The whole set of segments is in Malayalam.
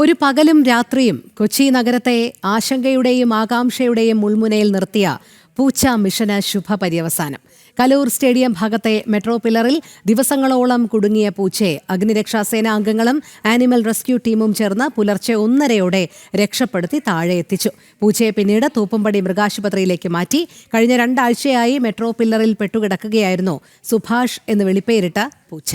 ഒരു പകലും രാത്രിയും കൊച്ചി നഗരത്തെ ആശങ്കയുടെയും ആകാംക്ഷയുടെയും മുൾമുനയിൽ നിർത്തിയ പൂച്ച മിഷന് ശുഭപര്യവസാനം. കലൂർ സ്റ്റേഡിയം ഭാഗത്തെ മെട്രോ പില്ലറിൽ ദിവസങ്ങളോളം കുടുങ്ങിയ പൂച്ചയെ അഗ്നിരക്ഷാസേന അംഗങ്ങളും ആനിമൽ റെസ്ക്യൂ ടീമും ചേർന്ന് പുലർച്ചെ 1:30 രക്ഷപ്പെടുത്തി താഴെ എത്തിച്ചു. പൂച്ചയെ പിന്നീട് തൂപ്പുംപടി മൃഗാശുപത്രിയിലേക്ക് മാറ്റി. കഴിഞ്ഞ 2 ആഴ്ചയായി മെട്രോ പില്ലറിൽ പെട്ടുകിടക്കുകയായിരുന്നു സുഭാഷ് എന്ന് വിളിപ്പേരിട്ട പൂച്ച.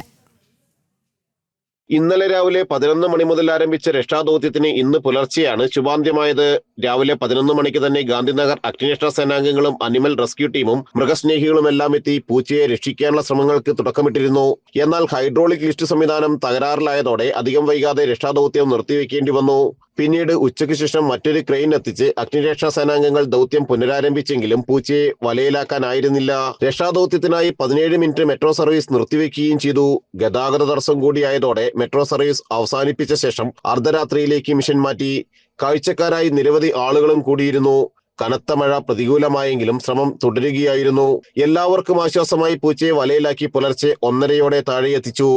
ഇന്നലെ രാവിലെ 11 മണി മുതൽ ആരംഭിച്ച രക്ഷാദൗത്യത്തിന് ഇന്ന് പുലർച്ചെയാണ് ശുഭാന്ത്യമായത്. രാവിലെ 11 മണിക്ക് തന്നെ ഗാന്ധിനഗർ അഗ്നിരക്ഷാ സേനാംഗങ്ങളും അനിമൽ റെസ്ക്യൂ ടീമും മൃഗസ്നേഹികളുമെല്ലാം എത്തി പൂച്ചയെ രക്ഷിക്കാനുള്ള ശ്രമങ്ങൾക്ക് തുടക്കമിട്ടിരുന്നു. എന്നാൽ ഹൈഡ്രോളിക് ലിഫ്റ്റ് സംവിധാനം തകരാറിലായതോടെ അധികം വൈകാതെ രക്ഷാദൗത്യം നിർത്തിവെക്കേണ്ടി വന്നു. പിന്നീട് ഉച്ചയ്ക്ക് ശേഷം മറ്റൊരു ക്രെയിൻ എത്തിച്ച് അഗ്നിരക്ഷാ സേനാംഗങ്ങൾ ദൗത്യം പുനരാരംഭിച്ചെങ്കിലും പൂച്ചയെ വലയിലാക്കാനായിരുന്നില്ല. രക്ഷാദൗത്യത്തിനായി 17 മിനിറ്റ് മെട്രോ സർവീസ് നിർത്തിവെക്കുകയും ചെയ്തു. ഗതാഗത തടസ്സം കൂടിയായതോടെ മെട്രോ സർവീസ് അവസാനിപ്പിച്ച ശേഷം അർദ്ധരാത്രിയിലേക്ക് മിഷൻ മാറ്റി. കാഴ്ചക്കാരായി നിരവധി ആളുകളും കൂടിയിരുന്നു. കനത്ത മഴ പ്രതികൂലമായെങ്കിലും ശ്രമം തുടരുകയായിരുന്നു. എല്ലാവർക്കും ആശ്വാസമായി പൂച്ചയെ വലയിലാക്കി പുലർച്ചെ 1:30 താഴെ എത്തിച്ചു.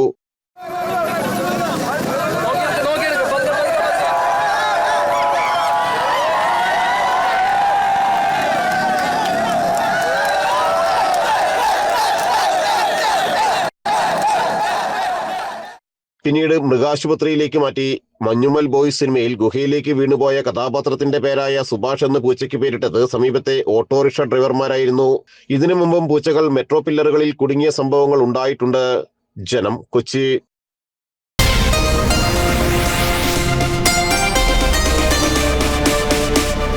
പിന്നീട് മൃഗാശുപത്രിയിലേക്ക് മാറ്റി. മഞ്ഞുമൽ ബോയ്സ് സിനിമയിൽ ഗുഹയിലേക്ക് വീണുപോയ കഥാപാത്രത്തിന്റെ പേരായ സുഭാഷ് എന്ന് പൂച്ചയ്ക്ക് പേരിട്ടത് സമീപത്തെ ഓട്ടോറിക്ഷ ഡ്രൈവർമാരായിരുന്നു. ഇതിനു മുമ്പും പൂച്ചകൾ മെട്രോ പില്ലറുകളിൽ കുടുങ്ങിയ സംഭവങ്ങൾ ഉണ്ടായിട്ടുണ്ട്. ജനം, കൊച്ചി.